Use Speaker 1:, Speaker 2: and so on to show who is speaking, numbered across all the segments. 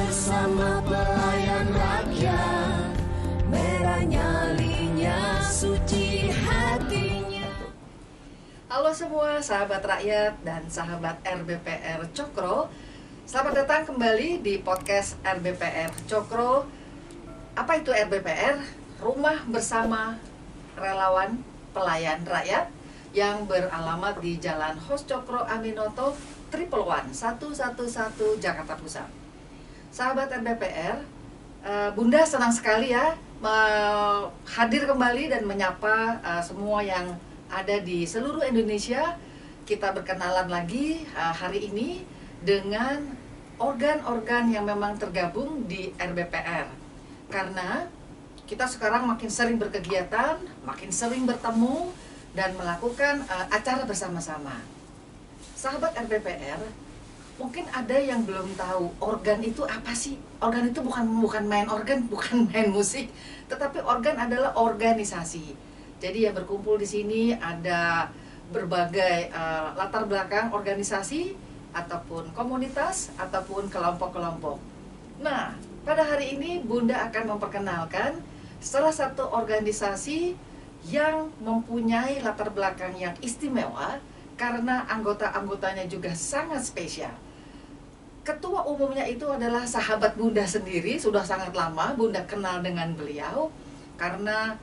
Speaker 1: bersama pelayan rakyat, merah nyalinya, suci hatinya.
Speaker 2: Halo semua sahabat rakyat dan sahabat RBPR Cokro. Selamat datang kembali di podcast RBPR Cokro. Apa itu RBPR? Rumah Bersama Relawan Pelayan Rakyat yang beralamat di Jalan Hos Cokro Aminoto 111 Jakarta Pusat. Sahabat RBPR, Bunda senang sekali ya hadir kembali dan menyapa semua yang ada di seluruh Indonesia. Kita berkenalan lagi hari ini dengan organ-organ yang memang tergabung di RBPR. Karena kita sekarang makin sering berkegiatan, makin sering bertemu dan melakukan acara bersama-sama. Sahabat RBPR, mungkin ada yang belum tahu organ itu apa sih? Organ itu bukan main organ, bukan main musik, tetapi organ adalah organisasi. Jadi yang berkumpul di sini ada berbagai latar belakang organisasi ataupun komunitas ataupun kelompok-kelompok. Nah, pada hari ini Bunda akan memperkenalkan salah satu organisasi yang mempunyai latar belakang yang istimewa karena anggota-anggotanya juga sangat spesial. Ketua umumnya itu adalah sahabat Bunda sendiri, sudah sangat lama Bunda kenal dengan beliau karena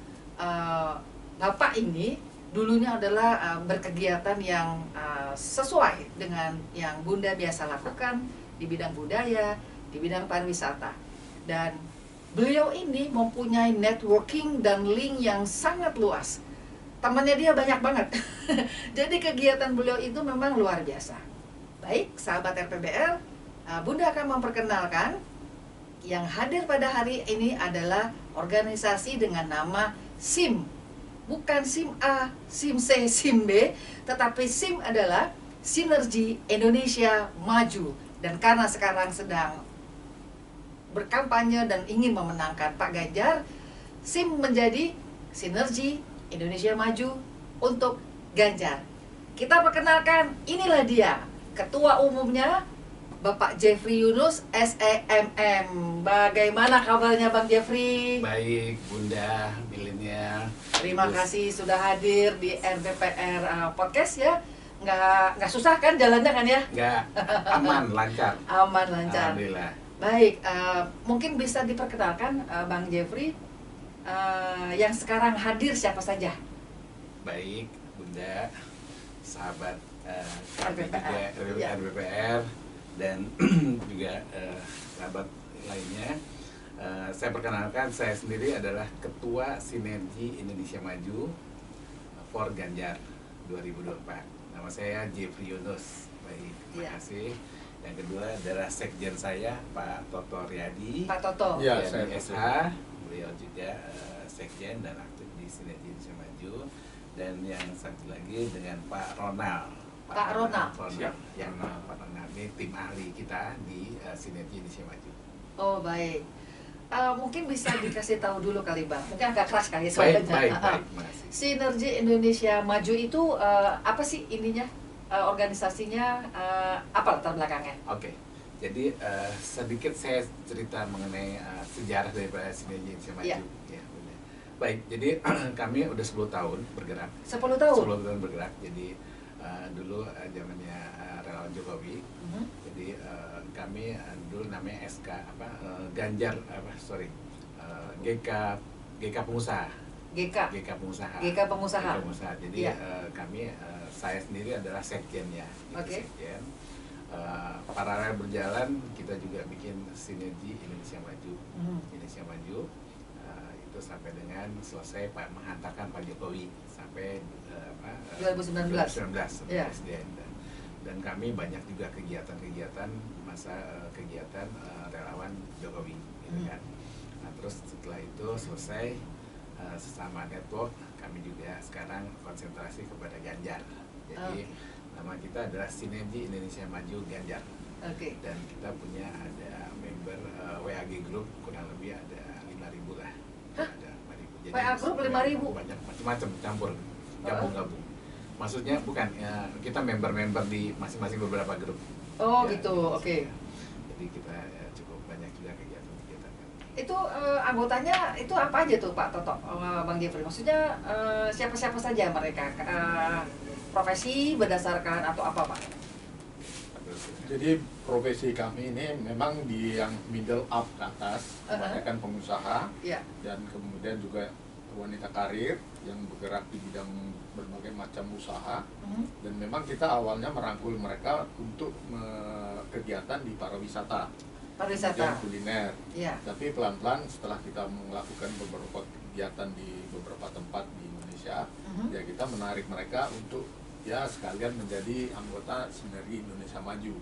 Speaker 2: Bapak ini dulunya adalah berkegiatan yang sesuai dengan yang Bunda biasa lakukan di bidang budaya, di bidang pariwisata. Dan beliau ini mempunyai networking dan link yang sangat luas. Temannya dia banyak banget. Jadi kegiatan beliau itu memang luar biasa. Baik, sahabat RPBR, Bunda akan memperkenalkan yang hadir pada hari ini adalah organisasi dengan nama SIM. Bukan SIM A, SIM C, SIM B, tetapi SIM adalah Sinergi Indonesia Maju. Dan karena sekarang sedang berkampanye dan ingin memenangkan Pak Ganjar, SIM menjadi Sinergi Indonesia Maju untuk Ganjar. Kita perkenalkan, inilah dia Ketua Umumnya Bapak Jeffrey Yunus SEMM. Bagaimana kabarnya Bang Jeffrey?
Speaker 3: Baik, Bunda Milenial.
Speaker 2: Terima kasih sudah hadir di RBPR Podcast ya. Nggak susah kan jalannya kan ya?
Speaker 3: Nggak, aman, lancar.
Speaker 2: Aman, lancar.
Speaker 3: Alhamdulillah.
Speaker 2: Baik, mungkin bisa diperkenalkan Bang Jeffrey yang sekarang hadir siapa saja?
Speaker 3: Baik, Bunda, sahabat kami
Speaker 2: RBPR,
Speaker 3: juga
Speaker 2: ya.
Speaker 3: RBPR dan juga sahabat lainnya. Saya perkenalkan, saya sendiri adalah Ketua Sinergi Indonesia Maju for Ganjar 2024. Nama saya Jeffrey Yunus. Baik, terima kasih. Yang kedua adalah Sekjen saya, Pak Toto Riyadi.
Speaker 2: Pak Toto.
Speaker 3: Ya, saya di SH. Beliau juga Sekjen dan aktif di Sinergi Indonesia Maju. Dan yang satu lagi dengan Pak Ronald.
Speaker 2: Pak Ronald.
Speaker 3: Yang Pak Ronald ini tim ahli kita di Sinergi Indonesia Maju.
Speaker 2: Oh, baik. Mungkin bisa dikasih tahu dulu kali Bang. Mungkin agak keras kali
Speaker 3: Baik,
Speaker 2: soalnya.
Speaker 3: baik, makasih.
Speaker 2: Sinergi Indonesia Maju itu apa sih ininya? Organisasinya apa latar belakangnya?
Speaker 3: Oke. Jadi sedikit saya cerita mengenai sejarah daripada Sinergi Indonesia Maju.
Speaker 2: Ya.
Speaker 3: Ya, benar. Baik, jadi kami udah 10 tahun bergerak.
Speaker 2: 10 tahun?
Speaker 3: 10 tahun bergerak. Jadi dulu zamannya relawan Jokowi. Jadi kami dulu namanya SK Ganjar GK Pengusaha. GK Pengusaha.
Speaker 2: GK Pengusaha.
Speaker 3: Jadi
Speaker 2: ya.
Speaker 3: kami saya sendiri adalah sekjennya.
Speaker 2: Oke.
Speaker 3: Sekjen. Paralel berjalan kita juga bikin Sinergi Indonesia Maju. Indonesia Maju itu sampai dengan selesai menghantarkan Pak Jokowi sampai
Speaker 2: 2019
Speaker 3: sebagai
Speaker 2: ya.
Speaker 3: presiden. Dan kami banyak juga kegiatan-kegiatan kegiatan relawan Jokowi gitu kan. Nah, terus setelah itu selesai sesama network, kami juga sekarang konsentrasi kepada Ganjar. Jadi nama kita adalah Sinergi Indonesia Maju Ganjar.
Speaker 2: Oke.
Speaker 3: Dan kita punya ada member WAG Group kurang lebih ada 5.000 lah.
Speaker 2: Hah?
Speaker 3: Ada 5.000. Jadi
Speaker 2: WA Group 5.000?
Speaker 3: Banyak macam-macam campur, gabung-gabung. Maksudnya bukan ya, kita member-member di masing-masing beberapa grup.
Speaker 2: Oh
Speaker 3: ya,
Speaker 2: gitu, oke.
Speaker 3: Jadi kita cukup banyak juga kegiatan-kegiatan kami.
Speaker 2: Itu anggotanya itu apa aja tuh Pak Toto, Bang Jeffrey? Maksudnya siapa-siapa saja mereka? Profesi berdasarkan atau apa Pak?
Speaker 4: Jadi profesi kami ini memang di yang middle up ke atas, kebanyakan pengusaha
Speaker 2: Ya.
Speaker 4: dan kemudian juga wanita karir yang bergerak di bidang berbagai macam usaha. Dan memang kita awalnya merangkul mereka untuk kegiatan di pariwisata,
Speaker 2: Pariwisata.
Speaker 4: kemudian kuliner.
Speaker 2: Ya.
Speaker 4: Tapi pelan-pelan setelah kita melakukan beberapa kegiatan di beberapa tempat di Indonesia, ya kita menarik mereka untuk ya sekalian menjadi anggota Sinergi Indonesia Maju.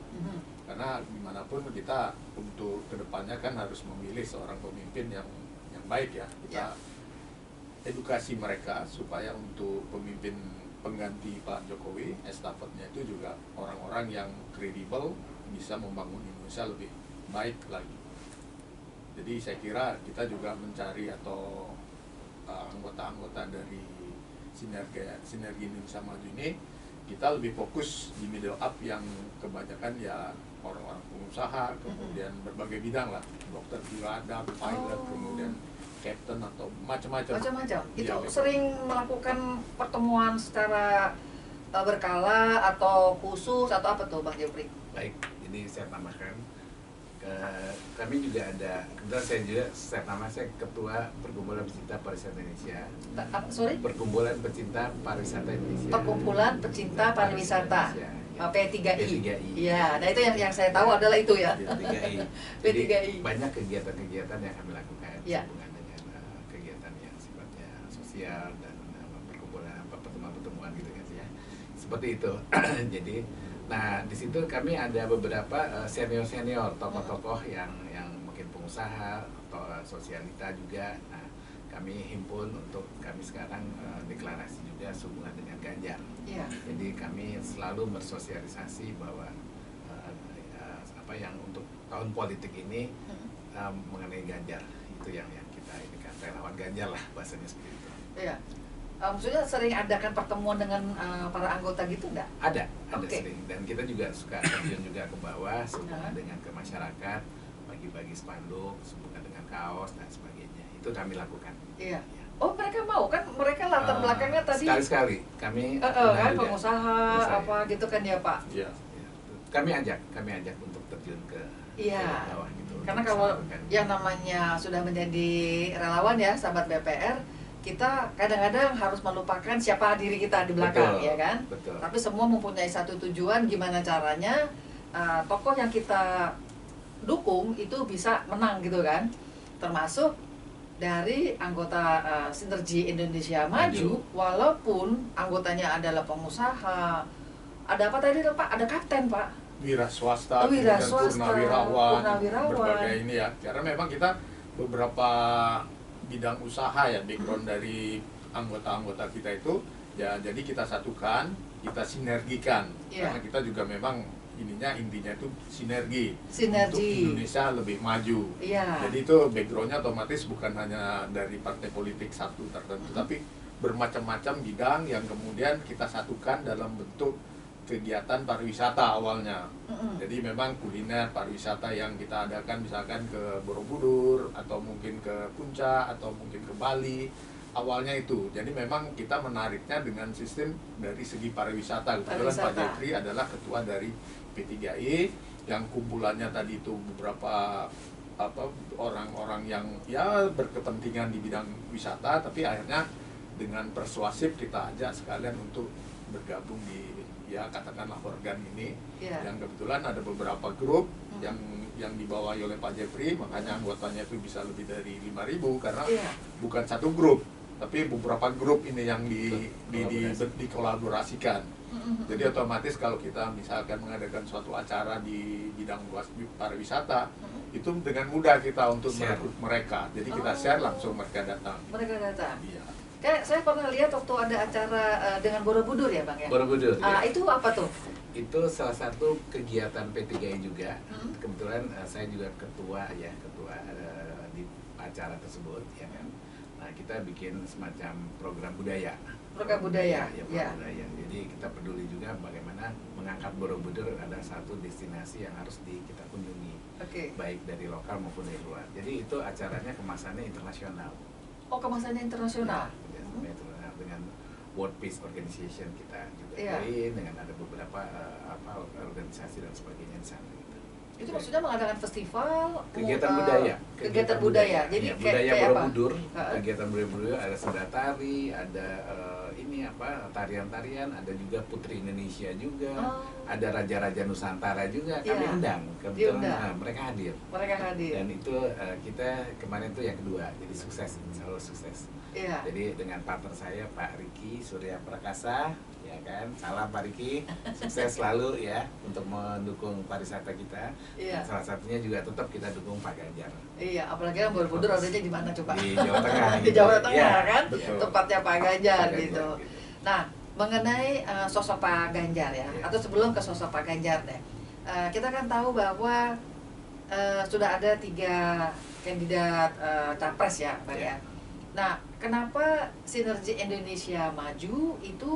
Speaker 4: Karena dimanapun kita untuk kedepannya kan harus memilih seorang pemimpin yang baik ya. Kita edukasi mereka supaya untuk pemimpin pengganti Pak Jokowi, estafetnya itu juga orang-orang yang kredibel, bisa membangun Indonesia lebih baik lagi. Jadi saya kira kita juga mencari atau anggota-anggota dari Sinergi Indonesia Maju ini, kita lebih fokus di middle up yang kebanyakan ya orang-orang pengusaha, kemudian berbagai bidang lah, dokter juga ada, pilot, kemudian captain atau macam-macam.
Speaker 2: Macam-macam. Itu
Speaker 4: Ya,
Speaker 2: sering melakukan pertemuan secara berkala atau khusus atau apa tuh Bang Jeffrey?
Speaker 3: Baik, ini saya tambahkan. Kami juga ada, kebetulan saya Ketua Perkumpulan Pecinta Pariwisata Indonesia.
Speaker 2: Sorry?
Speaker 3: Perkumpulan Pecinta Pariwisata Indonesia.
Speaker 2: Perkumpulan Pecinta Pariwisata.
Speaker 3: Indonesia, ya.
Speaker 2: P3I.
Speaker 3: P3I.
Speaker 2: Iya, nah itu yang saya tahu adalah itu ya.
Speaker 3: P3I.
Speaker 2: P3I.
Speaker 3: Jadi banyak kegiatan-kegiatan yang kami lakukan
Speaker 2: Ya.
Speaker 3: sehubungan dengan kegiatan yang sifatnya sosial dan perkumpulan pertemuan-pertemuan gitu kan ya. Seperti itu. Jadi nah di situ kami ada beberapa senior tokoh-tokoh yang mungkin pengusaha atau sosialita juga. Nah, kami himpun untuk kami sekarang deklarasi juga sehubungan dengan Ganjar.
Speaker 2: Iya.
Speaker 3: Jadi kami selalu bersosialisasi bahwa apa yang untuk tahun politik ini mengenai Ganjar itu yang kita ini kan relawan Ganjar lah bahasanya seperti itu.
Speaker 2: Iya. Maksudnya sering adakan pertemuan dengan para anggota gitu nggak?
Speaker 3: Ada
Speaker 2: Oke.
Speaker 3: sering, dan kita juga suka terjun juga ke bawah sehubungan dengan ke masyarakat, bagi-bagi spanduk, sehubungan dengan kaos dan sebagainya. Itu kami lakukan.
Speaker 2: Iya.
Speaker 3: Ya.
Speaker 2: Oh mereka mau kan? Mereka latar belakangnya tadi
Speaker 3: Sekali-sekali kami
Speaker 2: kan
Speaker 3: juga.
Speaker 2: pengusaha apa gitu kan ya Pak?
Speaker 4: Iya.
Speaker 3: Ya, kami ajak untuk terjun ke
Speaker 2: Iya.
Speaker 3: bawah gitu.
Speaker 2: Karena
Speaker 3: untuk
Speaker 2: kalau
Speaker 3: melakukan.
Speaker 2: yang namanya sudah menjadi relawan ya sahabat BPR, kita kadang-kadang harus melupakan siapa diri kita di belakang.
Speaker 3: Betul,
Speaker 2: Ya kan?
Speaker 3: betul.
Speaker 2: Tapi semua mempunyai satu tujuan, gimana caranya tokoh yang kita dukung itu bisa menang gitu kan, termasuk dari anggota Sinergi Indonesia Maju, walaupun anggotanya adalah pengusaha. Ada apa tadi Pak? Ada kapten Pak.
Speaker 4: Wira swasta,
Speaker 2: Oh, wira
Speaker 4: kemudian
Speaker 2: swasta,
Speaker 4: purnawirawan,
Speaker 2: purnawirawan.
Speaker 4: berbagai ini ya. Karena memang kita beberapa bidang usaha ya, background dari anggota-anggota kita itu ya, jadi kita satukan, kita sinergikan.
Speaker 2: Iya.
Speaker 4: Karena kita juga memang intinya itu sinergi
Speaker 2: Sinergi.
Speaker 4: untuk Indonesia lebih maju.
Speaker 2: Iya.
Speaker 4: Jadi itu backgroundnya otomatis bukan hanya dari partai politik satu tertentu, tapi bermacam-macam bidang yang kemudian kita satukan dalam bentuk kegiatan pariwisata awalnya. Jadi memang kuliner pariwisata yang kita adakan misalkan ke Borobudur atau mungkin ke Puncak atau mungkin ke Bali, awalnya itu. Jadi memang kita menariknya dengan sistem dari segi pariwisata. Kebetulan Pak Jeffrey adalah ketua dari P3I yang kumpulannya tadi itu beberapa orang-orang yang ya berkepentingan di bidang wisata, tapi akhirnya dengan persuasif kita ajak sekalian untuk bergabung di ya katakanlah organ ini. Yang kebetulan ada beberapa grup yang dibawahi oleh Pak Jeffrey, makanya anggotanya itu bisa lebih dari 5.000 karena bukan satu grup, tapi beberapa grup ini yang dikolaborasikan. Jadi otomatis kalau kita misalkan mengadakan suatu acara di bidang pariwisata, itu dengan mudah kita untuk merekrut mereka. Jadi kita share langsung mereka datang.
Speaker 2: Mereka datang.
Speaker 4: Iya.
Speaker 2: Kayak saya pernah lihat waktu ada acara dengan Borobudur ya Bang ya?
Speaker 3: Borobudur. Ya.
Speaker 2: Itu apa tuh?
Speaker 3: Itu salah satu kegiatan P3I juga. Kebetulan saya juga ketua di acara tersebut ya kan. Nah, kita bikin semacam program budaya.
Speaker 2: Program budaya.
Speaker 3: Ya, program budaya. Jadi kita peduli juga bagaimana mengangkat Borobudur ada satu destinasi yang harus kita kunjungi.
Speaker 2: Oke.
Speaker 3: baik dari lokal maupun dari luar. Jadi itu acaranya kemasannya internasional.
Speaker 2: Oh, kemasannya internasional.
Speaker 3: Ya, dengan World Peace Organization kita juga
Speaker 2: Iya.
Speaker 3: join, dengan ada beberapa organisasi dan sebagainya di sana. Gitu.
Speaker 2: Itu maksudnya mengadakan festival,
Speaker 3: Kegiatan
Speaker 2: eh,
Speaker 3: budaya.
Speaker 2: kegiatan budaya. Jadi
Speaker 3: Ya,
Speaker 2: kayak
Speaker 3: budaya
Speaker 2: kayak apa?
Speaker 3: Borobudur,
Speaker 2: Heeh.
Speaker 3: kegiatan budaya Borobudur, ada senda tari, ada tarian-tarian, ada juga Putri Indonesia juga,
Speaker 2: Oh.
Speaker 3: ada Raja-Raja Nusantara juga. Kami
Speaker 2: Iya.
Speaker 3: undang, kebetulan
Speaker 2: Diundang.
Speaker 3: mereka hadir.
Speaker 2: Mereka hadir.
Speaker 3: Dan itu kita kemarin tuh yang kedua, jadi sukses, insya Allah sukses.
Speaker 2: Iya.
Speaker 3: Jadi dengan partner saya Pak Riki Surya Prakasa, ya kan, salam Pak Riki, sukses selalu ya untuk mendukung pariwisata kita.
Speaker 2: Iya.
Speaker 3: Dan salah satunya juga tetap kita dukung Pak Ganjar
Speaker 2: Iya, apalagi kan Borobudur adanya di mana coba?
Speaker 3: di Jawa Tengah.
Speaker 2: Di
Speaker 3: gitu.
Speaker 2: Jawa Tengah
Speaker 3: Ya,
Speaker 2: kan,
Speaker 3: betul.
Speaker 2: tempatnya Pak Ganjar
Speaker 3: Pak Ganjar,
Speaker 2: gitu.
Speaker 3: gitu.
Speaker 2: Nah, mengenai sosok Pak Ganjar ya,
Speaker 3: Iya.
Speaker 2: atau sebelum ke sosok Pak Ganjar deh, kita kan tahu bahwa sudah ada 3 kandidat capres ya, Bang
Speaker 3: Iya.
Speaker 2: ya. Nah, kenapa Sinergi Indonesia Maju itu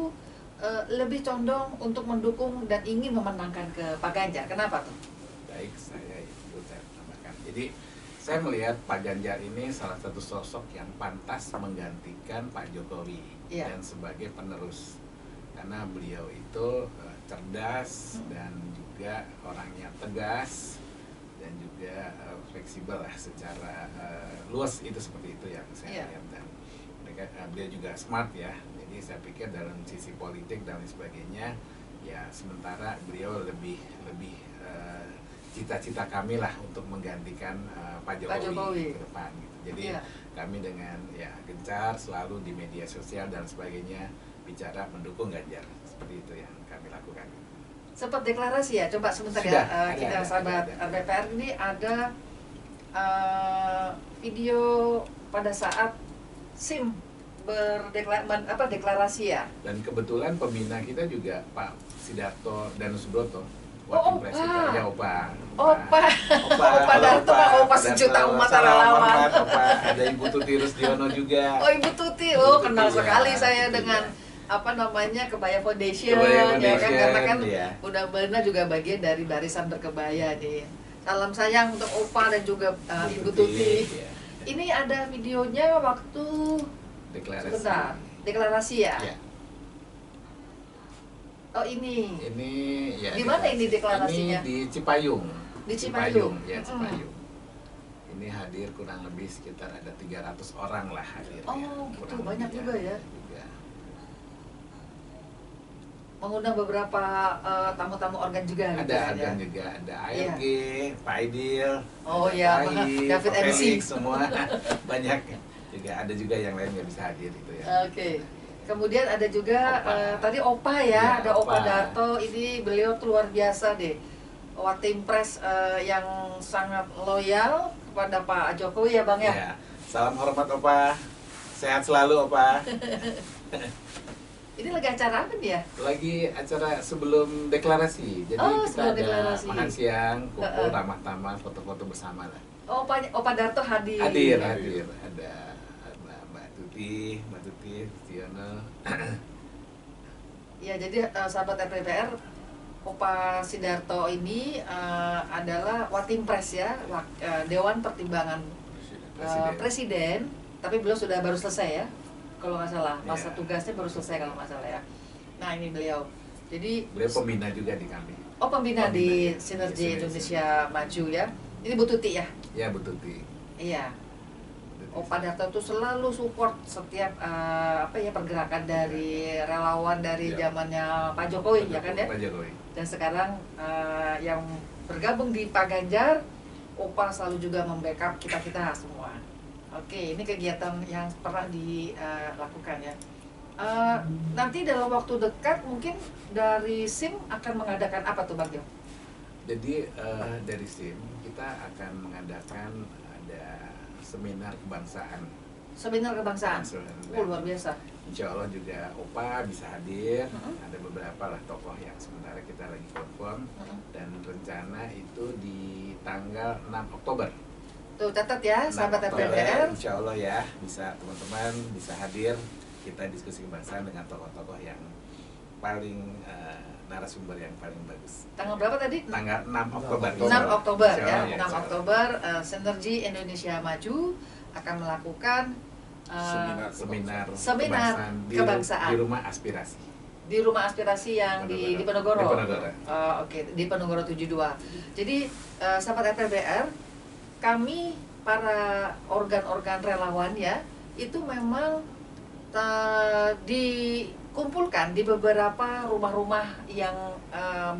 Speaker 2: lebih condong untuk mendukung dan ingin memenangkan ke Pak Ganjar? Kenapa tuh?
Speaker 3: Baik, saya tambahkan. Jadi saya melihat Pak Ganjar ini salah satu sosok yang pantas menggantikan Pak Jokowi
Speaker 2: Iya.
Speaker 3: dan sebagai penerus, karena beliau itu cerdas dan juga orangnya tegas dan juga fleksibel lah secara luas, itu seperti itu yang saya
Speaker 2: Iya.
Speaker 3: lihat. Dan beliau juga smart ya, jadi saya pikir dalam sisi politik dan lain sebagainya ya, sementara beliau lebih cita-cita kami lah untuk menggantikan Pak Jokowi ke depan gitu. Jadi
Speaker 2: Iya.
Speaker 3: kami dengan ya gencar selalu di media sosial dan sebagainya bicara mendukung Ganjar, seperti itu yang kami lakukan.
Speaker 2: Sempat deklarasi ya, coba sebentar
Speaker 3: Sudah,
Speaker 2: ya,
Speaker 3: ada,
Speaker 2: kita
Speaker 3: ada,
Speaker 2: sahabat
Speaker 3: ada.
Speaker 2: RBPR ini ada video pada saat SIM deklarasi ya.
Speaker 3: Dan kebetulan pembina kita juga Pak Sidarto Danusubroto,
Speaker 2: Oh,
Speaker 3: wakil
Speaker 2: Opa.
Speaker 3: presiden, ya Opa.
Speaker 2: Opa
Speaker 3: Opa
Speaker 2: Darto,
Speaker 3: halo,
Speaker 2: Opa sejuta
Speaker 3: Darto.
Speaker 2: umat
Speaker 3: Salam
Speaker 2: relawan.
Speaker 3: hormat, Opa. Ada Ibu Tuti Rusdiono juga.
Speaker 2: Oh, Ibu Tuti, oh
Speaker 3: Ibu
Speaker 2: kenal
Speaker 3: Tuti,
Speaker 2: sekali
Speaker 3: ya,
Speaker 2: saya
Speaker 3: Tuti,
Speaker 2: dengan
Speaker 3: ya.
Speaker 2: apa namanya Kebaya Foundation,
Speaker 3: Kebaya
Speaker 2: ya kan,
Speaker 3: Foundation,
Speaker 2: karena kan
Speaker 3: ya.
Speaker 2: Bunda Bena juga bagian dari barisan berkebaya nih. Salam sayang untuk Opa dan juga Ibu Tuti.
Speaker 3: ya.
Speaker 2: Ini ada videonya waktu
Speaker 3: Deklarasi.
Speaker 2: sebentar, deklarasi ya.
Speaker 3: Ya.
Speaker 2: Oh ini
Speaker 3: Ini ya.
Speaker 2: Di mana ini deklarasinya?
Speaker 3: Ini di Cipayung.
Speaker 2: Di Cipayung.
Speaker 3: Ya,
Speaker 2: Mm.
Speaker 3: Cipayung. Ini hadir kurang lebih sekitar ada 300 orang lah hadir.
Speaker 2: Oh,
Speaker 3: ya.
Speaker 2: gitu.
Speaker 3: Kurang
Speaker 2: Banyak
Speaker 3: lebih
Speaker 2: juga ya.
Speaker 3: Juga.
Speaker 2: mengundang beberapa tamu-tamu organ juga gitu
Speaker 3: Ada
Speaker 2: kan, ya.
Speaker 3: juga, ada ALG, Pak Aidil,
Speaker 2: Oh,
Speaker 3: ada
Speaker 2: iya,
Speaker 3: Pak Ais,
Speaker 2: David
Speaker 3: Pak
Speaker 2: MC.
Speaker 3: Felix, semua banyak. Juga ada juga yang lain nggak bisa hadir itu ya.
Speaker 2: Oke. Kemudian ada juga
Speaker 3: Opa.
Speaker 2: tadi Opa ya,
Speaker 3: Iya,
Speaker 2: ada Opa
Speaker 3: Opa.
Speaker 2: Darto. Ini beliau tuh luar biasa deh. Watim-pres yang sangat loyal kepada Pak Jokowi ya Bang ya.
Speaker 3: Ya. Salam hormat Opa, sehat selalu Opa.
Speaker 2: Ini lagi acara apa nih ya?
Speaker 3: Lagi acara sebelum deklarasi, jadi
Speaker 2: Oh,
Speaker 3: kita
Speaker 2: sebelum
Speaker 3: ada
Speaker 2: deklarasi.
Speaker 3: makan siang, kumpul,
Speaker 2: Heeh.
Speaker 3: ramah tamah, foto-foto bersama lah.
Speaker 2: Opa Darto hadir.
Speaker 3: Hadir. Ada Mbak Tuti, Tiono.
Speaker 2: Ya, jadi sahabat RPPR, Opa Sidarto ini adalah Watim-pres ya, Dewan Pertimbangan Presiden, tapi beliau sudah baru selesai ya, kalau nggak salah, masa
Speaker 3: Iya.
Speaker 2: tugasnya baru selesai kalau nggak salah ya. Nah ini beliau, jadi
Speaker 3: Beliau pembina juga di kami.
Speaker 2: pembina di
Speaker 3: Pembina,
Speaker 2: Sinergi
Speaker 3: iya,
Speaker 2: Indonesia Maju ya. Ini Bu Tuti ya,
Speaker 3: Ya Bu Tuti.
Speaker 2: iya. Opa Darto itu selalu support setiap pergerakan dari relawan dari
Speaker 3: Iya.
Speaker 2: zamannya Pak Jokowi ya kan ya.
Speaker 3: Pak Jokowi.
Speaker 2: Dan sekarang yang bergabung di Pak Ganjar, Opa selalu juga membackup kita semua. Oke, ini kegiatan yang pernah dilakukan ya. Nanti dalam waktu dekat mungkin dari SIM akan mengadakan apa tuh Bang Jo?
Speaker 3: Jadi dari SIM kita akan mengadakan ada seminar kebangsaan.
Speaker 2: Seminar kebangsaan. Oh, luar biasa.
Speaker 3: Insya Allah juga Opa bisa hadir.
Speaker 2: Mm-mm.
Speaker 3: Ada beberapa lah tokoh yang sementara kita lagi confirm. Dan rencana itu di tanggal 6 Oktober.
Speaker 2: Tuh catat ya,
Speaker 3: 6
Speaker 2: sahabat
Speaker 3: Oktober,
Speaker 2: RPPR.
Speaker 3: Insya Allah ya, bisa teman-teman bisa hadir. Kita diskusi kebangsaan dengan tokoh-tokoh yang paling narasumber yang paling bagus.
Speaker 2: Tanggal berapa tadi?
Speaker 3: Tanggal 6 Oktober.
Speaker 2: 6 Oktober
Speaker 3: Insya
Speaker 2: ya,
Speaker 3: Allah,
Speaker 2: 6
Speaker 3: insya Allah.
Speaker 2: Oktober Sinergi Indonesia Maju akan melakukan seminar kebangsaan
Speaker 3: di Rumah Aspirasi.
Speaker 2: di Rumah Aspirasi yang di Penogoro.
Speaker 3: Di Penogoro.
Speaker 2: Oke, di Penogoro 72. Jadi sahabat RPBR, kami para organ-organ relawan ya, itu memang dikumpulkan di beberapa rumah-rumah yang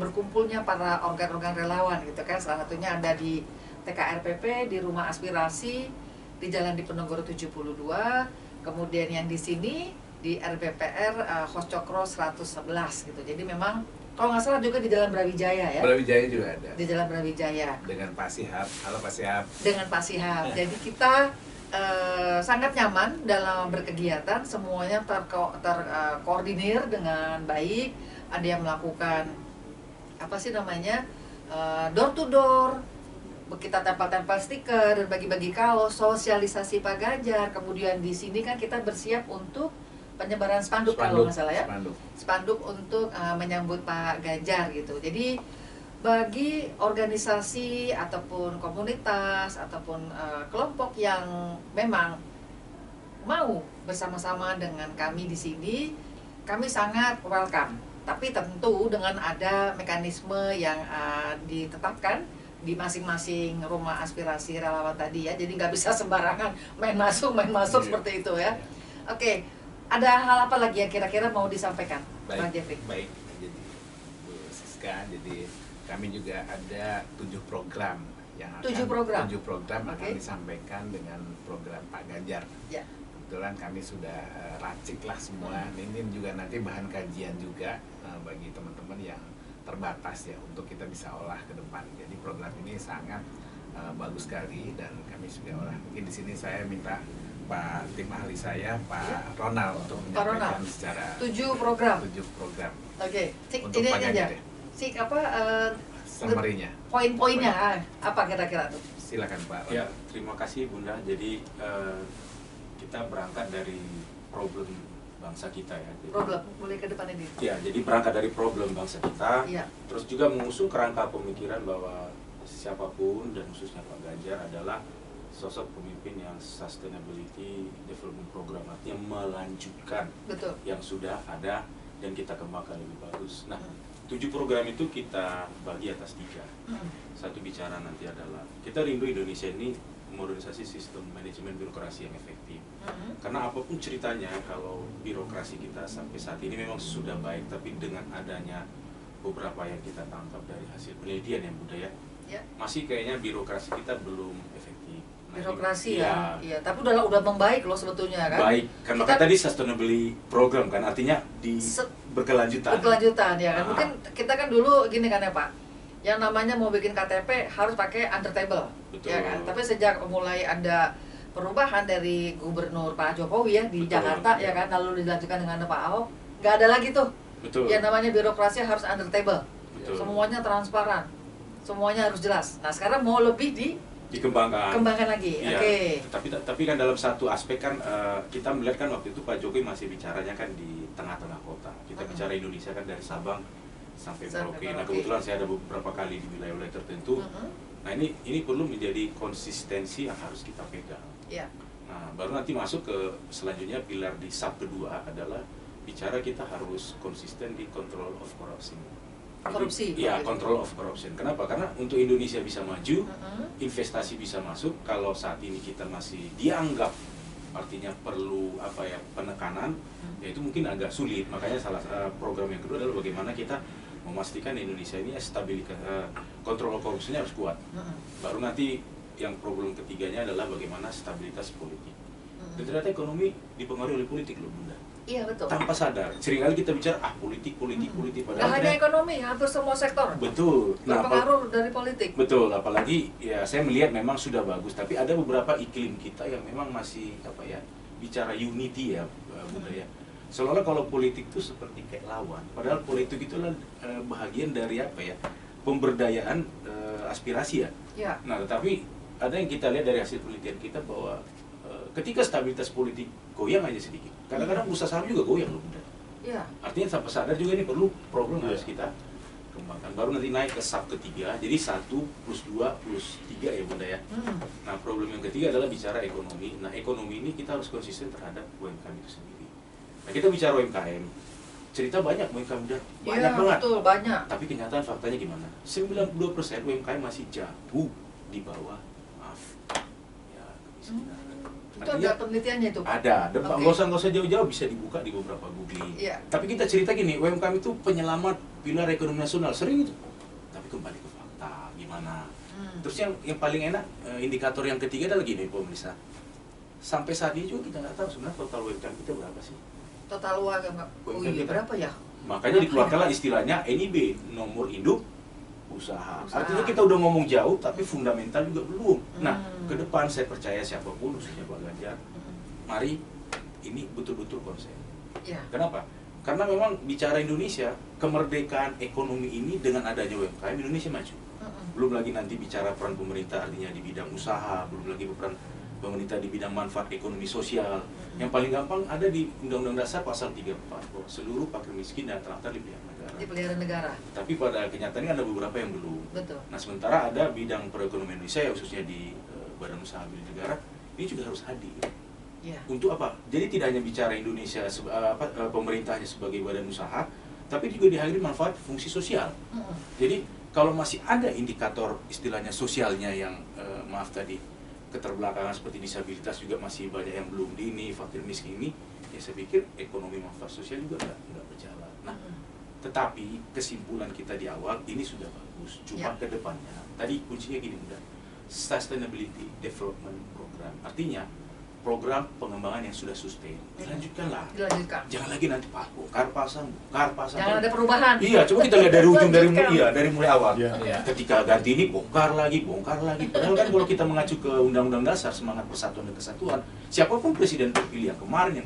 Speaker 2: berkumpulnya para organ-organ relawan gitu kan. Salah satunya ada di TKRPP, di Rumah Aspirasi di Jalan Diponegoro 72, kemudian yang di sini di RBPR Hos Cokro 111 gitu. Jadi memang kalau nggak salah juga di Jalan Brawijaya ya.
Speaker 3: Brawijaya juga ada.
Speaker 2: Di Jalan Brawijaya.
Speaker 3: Dengan Pak Sihab. Halo Pak Sihab.
Speaker 2: Dengan Pak Sihab. Jadi kita sangat nyaman dalam berkegiatan, semuanya terkoordinir dengan baik. Ada yang melakukan apa sih namanya door to door, kita tempel-tempel stiker dan bagi-bagi kaos, sosialisasi Pak Ganjar. Kemudian di sini kan kita bersiap untuk penyebaran spanduk kalau nggak salah ya, spanduk untuk menyambut Pak Ganjar gitu. Jadi bagi organisasi ataupun komunitas ataupun kelompok yang memang mau bersama-sama dengan kami di sini, kami sangat welcome. Tapi tentu dengan ada mekanisme yang ditetapkan di masing-masing rumah aspirasi relawan tadi ya. Jadi nggak bisa sembarangan main masuk seperti itu ya. Oke, ada hal apa lagi yang kira-kira mau disampaikan, Pak Jeffrey?
Speaker 3: Baik, jadi Bu Siska, jadi kami juga ada 7 program yang akan
Speaker 2: 7 program
Speaker 3: akan disampaikan dengan program Pak Ganjar.
Speaker 2: Ya.
Speaker 3: Kebetulan kami sudah racik lah semua. Ini juga nanti bahan kajian juga bagi teman-teman yang terbatas ya, untuk kita bisa olah ke depan. Jadi program ini sangat bagus sekali dan kami sudah olah. Mungkin di sini saya minta Pak tim ahli saya, Pak Ronald, untuk menyampaikan secara
Speaker 2: 7 program.
Speaker 3: 7 program.
Speaker 2: Oke,
Speaker 3: Untuk
Speaker 2: ini
Speaker 3: Pak
Speaker 2: aja.
Speaker 3: Ganjar ya. Summary-nya.
Speaker 2: Poin-poinnya apa kira-kira tuh?
Speaker 3: Silakan Pak Ronald.
Speaker 5: Ya, terima kasih Bunda. Jadi kita berangkat dari problem bangsa kita ya. Jadi,
Speaker 2: Problem, boleh ke depan ini.
Speaker 5: ya, jadi berangkat dari problem bangsa kita.
Speaker 2: Iya.
Speaker 5: Terus juga mengusung kerangka pemikiran bahwa siapapun dan khususnya Pak Ganjar adalah sosok pemimpin yang sustainability development program, artinya melanjutkan
Speaker 2: Betul.
Speaker 5: yang sudah ada dan kita kembangkan lebih bagus. Nah, 7 program itu kita bagi atas 3. Satu bicara nanti adalah kita rindu Indonesia ini modernisasi sistem manajemen birokrasi yang efektif. Karena apapun ceritanya, kalau birokrasi kita sampai saat ini memang sudah baik, tapi dengan adanya beberapa yang kita tangkap dari hasil penelitian yang budaya, masih kayaknya birokrasi kita belum efektif.
Speaker 2: Birokrasi ya, tapi udah membaik loh sebetulnya kan.
Speaker 5: Baik, kan maka tadi sustainability program kan artinya berkelanjutan.
Speaker 2: Berkelanjutan ya kan. Mungkin kita kan dulu gini kan ya Pak, yang namanya mau bikin KTP harus pakai under table.
Speaker 5: Betul.
Speaker 2: Ya kan. Tapi sejak mulai ada perubahan dari Gubernur Pak Jokowi ya di Jakarta ya kan, lalu dilanjutkan dengan Pak Ahok, nggak ada lagi tuh.
Speaker 5: Betul.
Speaker 2: Yang namanya birokrasi harus under table.
Speaker 5: Betul.
Speaker 2: Semuanya transparan, semuanya harus jelas. Nah sekarang mau lebih dikembangkan lagi.
Speaker 5: Ya,
Speaker 2: Oke.
Speaker 5: Tapi kan dalam satu aspek kan kita melihat kan waktu itu Pak Jokowi masih bicaranya kan di tengah-tengah kota. Kita bicara Indonesia kan dari Sabang sampai Merauke. Nah kebetulan saya ada beberapa kali di wilayah-wilayah tertentu. Nah ini perlu menjadi konsistensi yang harus kita pegang.
Speaker 2: Ya.
Speaker 5: Nah baru nanti masuk ke selanjutnya pilar di sub kedua adalah bicara kita harus konsisten di control of corruption.
Speaker 2: Korupsi.
Speaker 5: Iya, control of corruption. Kenapa? Karena untuk Indonesia bisa maju, investasi bisa masuk. Kalau saat ini kita masih dianggap, artinya perlu penekanan, ya itu mungkin agak sulit. Makanya salah program yang kedua adalah bagaimana kita memastikan Indonesia ini control of corruption-nya harus kuat. Baru nanti yang problem ketiganya adalah bagaimana stabilitas politik. Dan ternyata ekonomi dipengaruhi oleh politik loh Bunda.
Speaker 2: Iya betul.
Speaker 5: Tanpa sadar, seringkali kita bicara politik.
Speaker 2: Nggak hanya ekonomi, hampir semua sektor.
Speaker 5: Betul.
Speaker 2: Berpengaruh dari politik.
Speaker 5: Betul, apalagi ya saya melihat memang sudah bagus, tapi ada beberapa iklim kita yang memang masih bicara unity ya budaya. Seolah-olah kalau politik itu seperti kayak lawan, padahal politik itulah bahagian dari pemberdayaan aspirasi ya.
Speaker 2: Ya.
Speaker 5: Nah, tetapi ada yang kita lihat dari hasil penelitian kita bahwa ketika stabilitas politik goyang aja sedikit, kadang-kadang bursa saham juga goyang loh Bunda.
Speaker 2: Iya.
Speaker 5: Artinya tanpa sadar juga ini perlu program harus kita kembangkan. Baru nanti naik ke sub ketiga, jadi 1 plus 2 plus 3 ya Bunda ya. Nah problem yang ketiga adalah bicara ekonomi. Nah ekonomi ini kita harus konsisten terhadap UMKM itu sendiri. Nah kita bicara UMKM, cerita banyak UMKM udah banyak
Speaker 2: Iya,
Speaker 5: banget.
Speaker 2: betul, banyak.
Speaker 5: Tapi kenyataan faktanya gimana? 92% UMKM masih jauh di bawah, maaf, ya kemiskinan.
Speaker 2: Itu ada penelitiannya itu, Pak?
Speaker 5: Ada,
Speaker 2: Oke.
Speaker 5: nggak usah jauh-jauh, bisa dibuka di beberapa googling.
Speaker 2: Iya.
Speaker 5: Tapi kita cerita gini, UMKM itu penyelamat pilar ekonomi nasional, sering itu. Tapi kembali ke fakta, gimana? Terus yang paling enak, indikator yang ketiga adalah gini, pemirsa. Sampai saat ini juga kita nggak tahu sebenarnya total UMKM kita berapa sih.
Speaker 2: Total uang
Speaker 5: UMKM kita.
Speaker 2: berapa ya?
Speaker 5: Makanya dikeluarkanlah istilahnya NIB, nomor induk usaha. Artinya kita udah ngomong jauh, tapi fundamental juga belum. Nah, ke depan saya percaya siapapun, khususnya Pak Ganjar, mari ini betul-betul konsen.
Speaker 2: Iya.
Speaker 5: Kenapa? Karena memang bicara Indonesia, kemerdekaan ekonomi ini dengan adanya UMKM, Indonesia maju. Belum lagi nanti bicara peran pemerintah artinya di bidang usaha, belum lagi peran pemerintah di bidang manfaat ekonomi sosial. Yang paling gampang ada di Undang-Undang Dasar pasal 34 bahwa seluruh fakir miskin dan terlantar dipelihara negara.
Speaker 2: Dipelihara negara.
Speaker 5: Tapi pada kenyataannya ada beberapa yang belum.
Speaker 2: Betul.
Speaker 5: Nah sementara ada bidang perekonomian Indonesia ya, khususnya di Badan Usaha Milik Negara, ini juga harus hadir.
Speaker 2: Iya.
Speaker 5: Untuk apa? Jadi tidak hanya bicara Indonesia pemerintahnya sebagai badan usaha, tapi juga dihadiri manfaat fungsi sosial. Jadi kalau masih ada indikator istilahnya sosialnya yang maaf tadi keterbelakangan seperti disabilitas juga masih banyak yang belum dini, fakir miskin ini, ya saya pikir ekonomi manfaat sosial juga nggak berjalan. Nah, tetapi kesimpulan kita di awal ini sudah bagus. Cuma ke depannya, tadi kuncinya gini Bunda, Sustainability Development Program. Artinya program pengembangan yang sudah sustain. Dilanjutkanlah.
Speaker 2: Dilanjutkan.
Speaker 5: Jangan lagi nanti bongkar pasang.
Speaker 2: Jangan ada perubahan.
Speaker 5: Iya, coba kita lihat dari ujung
Speaker 2: Lanjutkan.
Speaker 5: dari mulai awal.
Speaker 3: Iya.
Speaker 5: Ketika ganti ini bongkar lagi. Padahal kan kalau kita mengacu ke Undang-Undang Dasar semangat persatuan dan kesatuan, siapapun presiden terpilih yang kemarin,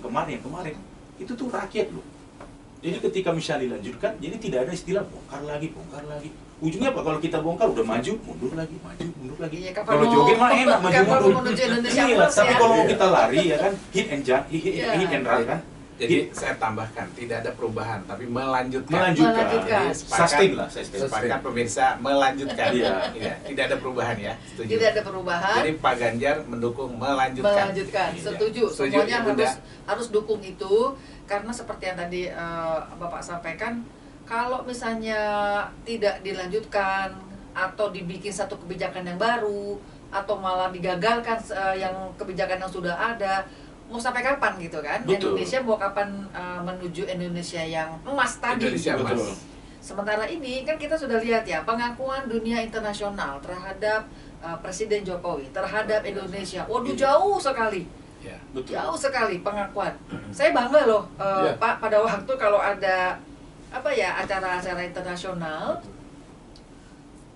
Speaker 5: itu tuh rakyat loh. Jadi ketika misalnya dilanjutkan, jadi tidak ada istilah bongkar lagi. Ujungnya apa? Kalau kita bongkar udah maju, mundur lagi.
Speaker 2: Iya,
Speaker 5: Kalau joget mah enak, maju
Speaker 2: kapan
Speaker 5: mundur.
Speaker 2: mau menuju Indonesia
Speaker 5: Iya,
Speaker 2: Emas
Speaker 5: tapi
Speaker 2: ya?
Speaker 5: kalau mau kita lari ya kan, hit and run kan.
Speaker 3: Jadi saya tambahkan, tidak ada perubahan, tapi melanjutkan.
Speaker 2: Melanjutkan.
Speaker 3: Jadi
Speaker 5: Sustain lah, sustain.
Speaker 3: Sepakat pemirsa melanjutkan.
Speaker 5: Iya.
Speaker 3: Iya, tidak ada perubahan ya. Setuju.
Speaker 2: Tidak ada perubahan.
Speaker 3: Jadi Pak Ganjar mendukung melanjutkan.
Speaker 2: Melanjutkan.
Speaker 5: Iya.
Speaker 2: Setuju.
Speaker 3: Setuju,
Speaker 2: Semuanya
Speaker 3: ya, Bunda?
Speaker 2: harus dukung itu, karena seperti yang tadi Bapak sampaikan, kalau misalnya tidak dilanjutkan atau dibikin satu kebijakan yang baru atau malah digagalkan yang kebijakan yang sudah ada, mau sampai kapan gitu kan?
Speaker 5: Betul.
Speaker 2: Indonesia mau kapan menuju Indonesia yang emas tadi?
Speaker 3: Indonesia
Speaker 2: gitu.
Speaker 3: emas.
Speaker 5: Betul.
Speaker 2: Sementara ini kan kita sudah lihat ya pengakuan dunia internasional terhadap Presiden Jokowi terhadap Indonesia. Waduh, jauh sekali.
Speaker 3: Ya.
Speaker 5: Betul.
Speaker 2: Jauh sekali pengakuan. Saya bangga loh, Pak, pada waktu kalau ada acara-acara internasional,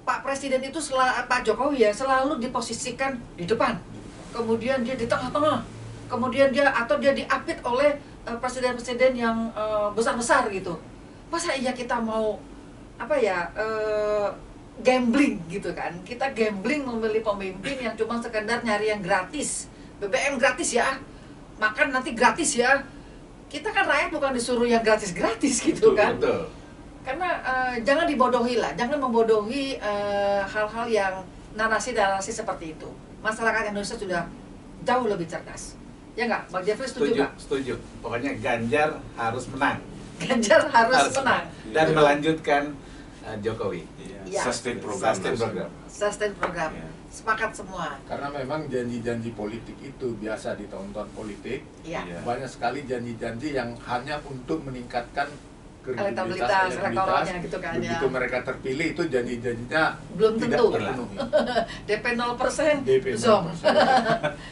Speaker 2: Pak Presiden itu Pak Jokowi ya selalu diposisikan di depan. Kemudian dia di tengah-tengah. Kemudian dia diapit oleh presiden-presiden yang besar-besar gitu. Masa iya kita mau gambling gitu kan? Kita gambling memilih pemimpin yang cuma sekedar nyari yang gratis. BBM gratis ya, makan nanti gratis ya. Kita kan rakyat bukan disuruh yang gratis-gratis gitu kan.
Speaker 3: Betul.
Speaker 2: Karena jangan dibodohi lah, jangan membodohi hal-hal yang narasi-narasi seperti itu. Masyarakat Indonesia sudah jauh lebih cerdas. Ya nggak? Bang Jeffrey setuju nggak?
Speaker 3: Setuju. Pokoknya Ganjar harus menang.
Speaker 2: Ganjar harus menang.
Speaker 3: Dan melanjutkan Jokowi.
Speaker 2: Iya.
Speaker 5: Sustain program.
Speaker 2: Sustain program.
Speaker 5: Iya.
Speaker 2: Sepakat semua.
Speaker 4: Karena memang janji-janji politik itu biasa di tahun-tahun politik.
Speaker 2: Iya.
Speaker 5: Iya.
Speaker 4: Banyak sekali janji-janji yang hanya untuk meningkatkan
Speaker 2: Elektabilitas, elektoralnya gitu kan,
Speaker 4: Begitu
Speaker 2: ya.
Speaker 4: mereka terpilih itu janji-janjinya
Speaker 2: Belum
Speaker 4: tidak
Speaker 2: tentu.
Speaker 4: terpenuhi.
Speaker 2: DP 0%,
Speaker 4: DP 0%.
Speaker 2: zong.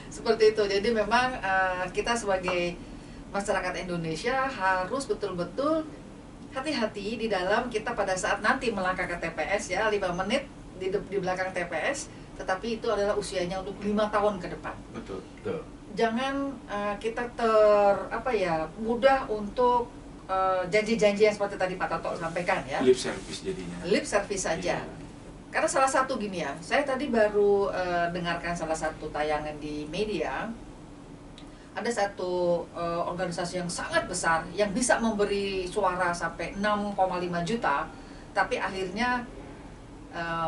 Speaker 2: Seperti itu. Jadi memang kita sebagai masyarakat Indonesia harus betul-betul hati-hati di dalam kita pada saat nanti melangkah ke TPS ya, 5 menit di belakang TPS, tetapi itu adalah usianya untuk 5 tahun ke depan.
Speaker 5: Betul.
Speaker 2: Jangan kita mudah untuk janji-janji yang seperti tadi Pak Toto sampaikan ya.
Speaker 5: Lip service jadinya.
Speaker 2: Lip service saja.
Speaker 5: Iya.
Speaker 2: Karena salah satu gini ya, saya tadi baru dengarkan salah satu tayangan di media, ada satu organisasi yang sangat besar yang bisa memberi suara sampai 6,5 juta, tapi akhirnya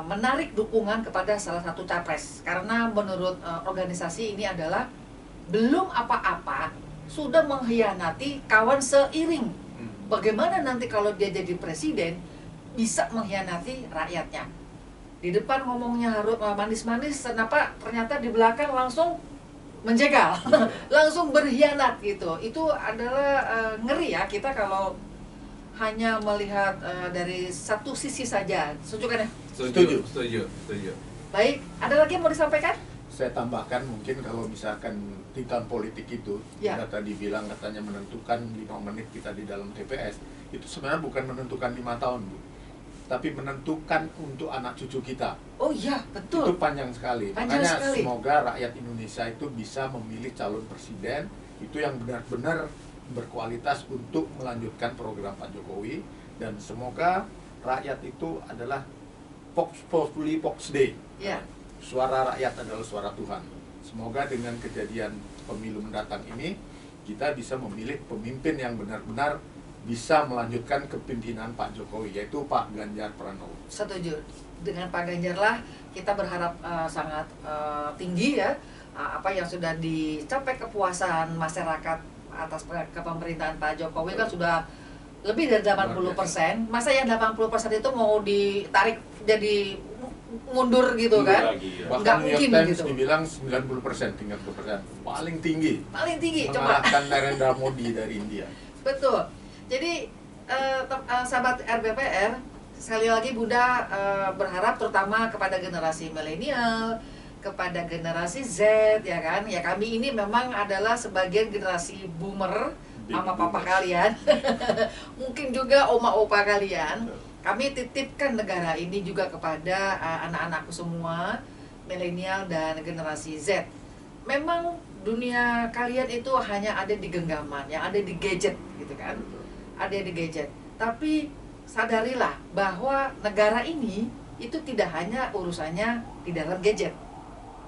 Speaker 2: menarik dukungan kepada salah satu capres karena menurut organisasi ini adalah belum apa-apa sudah mengkhianati kawan seiring. Bagaimana nanti kalau dia jadi presiden bisa mengkhianati rakyatnya? Di depan ngomongnya harus manis-manis, kenapa ternyata di belakang langsung menjegal, langsung berkhianat gitu. Itu adalah ngeri ya kita kalau hanya melihat dari satu sisi saja. Setuju kan ya?
Speaker 3: Setuju.
Speaker 2: Baik, ada lagi yang mau disampaikan?
Speaker 4: Saya tambahkan mungkin kalau misalkan di tahun politik itu,
Speaker 2: Ya.
Speaker 4: kita tadi bilang katanya menentukan 5 menit kita di dalam TPS, itu sebenarnya bukan menentukan 5 tahun, Bu. Tapi menentukan untuk anak cucu kita.
Speaker 2: Oh iya, betul.
Speaker 4: Itu panjang sekali.
Speaker 2: Panjang
Speaker 4: Makanya
Speaker 2: sekali.
Speaker 4: semoga rakyat Indonesia itu bisa memilih calon presiden itu yang benar-benar berkualitas untuk melanjutkan program Pak Jokowi, dan semoga rakyat itu adalah Vox Populi Vox Dei.
Speaker 2: Ya.
Speaker 4: Suara rakyat adalah suara Tuhan. Semoga dengan kejadian pemilu mendatang ini kita bisa memilih pemimpin yang benar-benar bisa melanjutkan kepemimpinan Pak Jokowi, yaitu Pak Ganjar Pranowo.
Speaker 2: Setuju. Dengan Pak Ganjar lah kita berharap sangat tinggi ya apa yang sudah dicapai kepuasan masyarakat atas kepemerintahan Pak Jokowi kan sudah lebih dari 80%. Masa yang 80% itu mau ditarik jadi mundur gitu kan?
Speaker 5: Lagi, ya.
Speaker 2: Nggak
Speaker 4: Bahkan New York
Speaker 2: mungkin
Speaker 4: Times
Speaker 2: gitu.
Speaker 4: dibilang 90%, 30%, paling tinggi.
Speaker 2: Paling tinggi coba.
Speaker 4: Mengalahkan Narendra Modi dari India.
Speaker 2: Betul. Jadi sahabat RBPR, sekali lagi Bunda berharap terutama kepada generasi milenial, kepada generasi Z ya kan. Ya kami ini memang adalah sebagian generasi boomer sama papa kalian. Mungkin juga oma opa kalian. Kami titipkan negara ini juga kepada anak-anakku semua, milenial dan generasi Z. Memang dunia kalian itu hanya ada di genggaman, yang ada di gadget gitu kan. Ada di gadget. Tapi sadarilah bahwa negara ini itu tidak hanya urusannya di dalam gadget.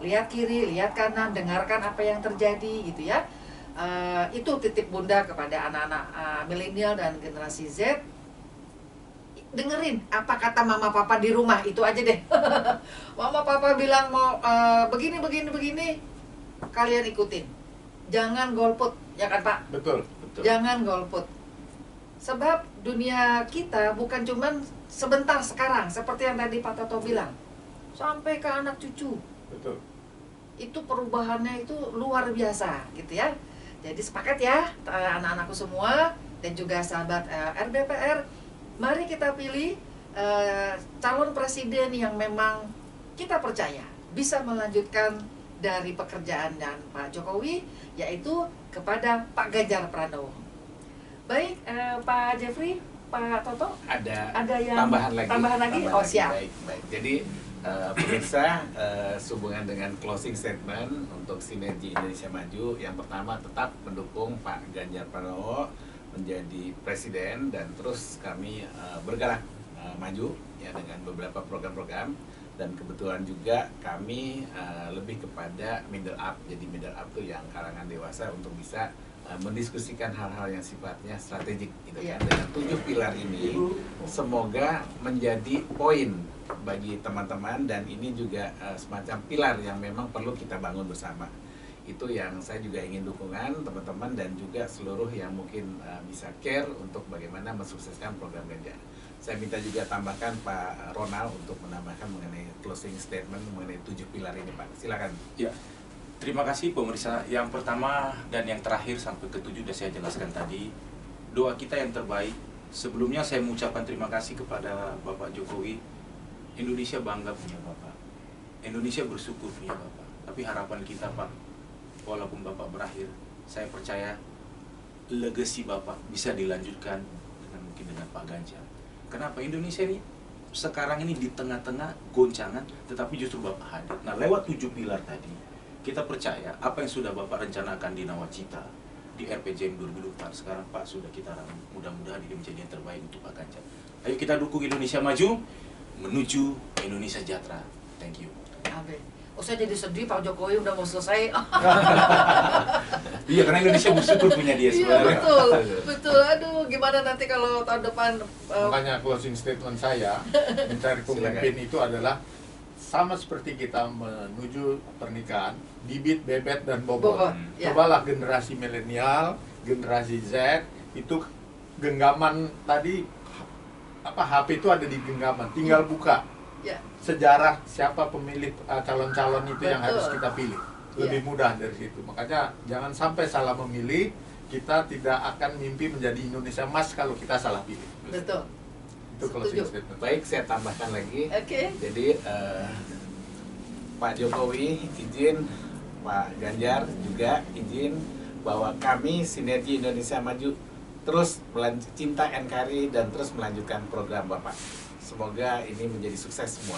Speaker 2: Lihat kiri, lihat kanan, dengarkan apa yang terjadi gitu ya. Itu titip Bunda kepada anak-anak milenial dan generasi Z. Dengerin apa kata mama papa di rumah, itu aja deh. Mama papa bilang mau begini, kalian ikutin. Jangan golput, ya kan Pak?
Speaker 4: Betul.
Speaker 2: Jangan golput. Sebab dunia kita bukan cuman sebentar sekarang, seperti yang tadi Pak Toto bilang, sampai ke anak cucu.
Speaker 4: Betul.
Speaker 2: Itu perubahannya itu luar biasa gitu ya. Jadi sepakat ya anak-anakku semua dan juga sahabat RBPR, mari kita pilih calon presiden yang memang kita percaya bisa melanjutkan dari pekerjaan dan Pak Jokowi, yaitu kepada Pak Ganjar Pranowo. Baik, Pak Jeffrey, Pak Toto, ada yang tambahan lagi? Oh siap.
Speaker 3: Baik. Jadi pemirsa, sehubungan dengan closing statement untuk Sinergi Indonesia Maju, yang pertama tetap mendukung Pak Ganjar Pranowo menjadi presiden, dan terus kami bergerak maju ya dengan beberapa program-program, dan kebetulan juga kami lebih kepada middle up. Jadi middle up itu yang kalangan dewasa untuk bisa mendiskusikan hal-hal yang sifatnya strategik gitu kan. Dengan 7 pilar ini semoga menjadi poin bagi teman-teman, dan ini juga semacam pilar yang memang perlu kita bangun bersama. Itu yang saya juga ingin dukungan teman-teman dan juga seluruh yang mungkin bisa care untuk bagaimana mensukseskan program Ganjar. Saya minta juga tambahkan Pak Ronald untuk menambahkan mengenai closing statement mengenai 7 pilar ini, Pak. Silakan.
Speaker 5: Ya, terima kasih pemirsa. Yang pertama dan yang terakhir sampai ke-7 sudah saya jelaskan tadi. Doa kita yang terbaik. Sebelumnya saya mengucapkan terima kasih kepada Bapak Jokowi. Indonesia bangga punya Bapak. Indonesia bersyukur punya Bapak. Tapi harapan kita, Pak, walaupun Bapak berakhir, saya percaya legacy Bapak bisa dilanjutkan dengan mungkin dengan Pak Ganjar. Kenapa? Indonesia ini sekarang ini di tengah-tengah goncangan, tetapi justru Bapak hadir. Nah, lewat 7 pilar tadi, kita percaya apa yang sudah Bapak rencanakan di Nawacita, di RPJM 2024, sekarang Pak sudah kita mudah-mudahan ini menjadi yang terbaik untuk Pak Ganjar. Ayo kita dukung Indonesia Maju menuju Indonesia sejahtera. Thank you.
Speaker 2: Amin. Oh, saya jadi sedih Pak Jokowi udah mau selesai.
Speaker 5: Iya, karena Indonesia bersyukur punya dia
Speaker 2: Iya
Speaker 5: sebenarnya.
Speaker 2: betul, betul. Aduh, gimana nanti kalau tahun depan
Speaker 4: Makanya closing statement saya mencari pemimpin itu adalah sama seperti kita menuju pernikahan, bibit, bebet, dan bobot.
Speaker 2: bobot? Ya.
Speaker 4: Cobalah generasi milenial, generasi Z itu genggaman tadi HP itu ada di genggaman, tinggal buka
Speaker 2: Ya.
Speaker 4: sejarah siapa pemilih calon-calon itu yang
Speaker 2: Betul.
Speaker 4: harus kita pilih. Lebih mudah dari situ. Makanya jangan sampai salah memilih. Kita tidak akan mimpi menjadi Indonesia Emas kalau kita salah pilih.
Speaker 2: Betul.
Speaker 4: Itu closing
Speaker 2: Setuju.
Speaker 4: statement.
Speaker 3: Baik, saya tambahkan lagi.
Speaker 2: Oke.
Speaker 3: Jadi Pak Jokowi izin, Pak Ganjar juga izin bahwa kami Sinergi Indonesia Maju terus cinta NKRI dan terus melanjutkan program Bapak. Semoga ini menjadi sukses semua.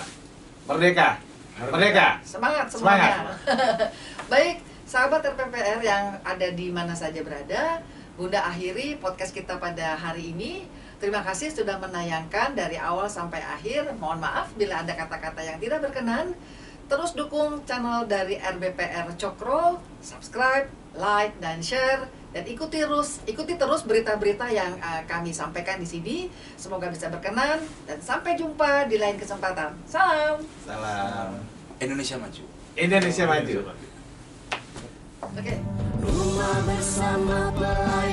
Speaker 3: Merdeka! Merdeka!
Speaker 2: Semangat
Speaker 3: Semangat.
Speaker 2: semuanya. Baik, sahabat RPPR yang ada di mana saja berada, Bunda akhiri podcast kita pada hari ini. Terima kasih sudah menayangkan dari awal sampai akhir. Mohon maaf bila ada kata-kata yang tidak berkenan. Terus dukung channel dari RBPR Cokro, subscribe, like, dan share. Dan ikuti terus berita-berita yang kami sampaikan di sini. Semoga bisa berkenan dan sampai jumpa di lain kesempatan. Salam.
Speaker 3: Salam.
Speaker 5: Indonesia maju.
Speaker 3: Indonesia Maju.
Speaker 2: Oke.
Speaker 1: Rumah bersama pelayan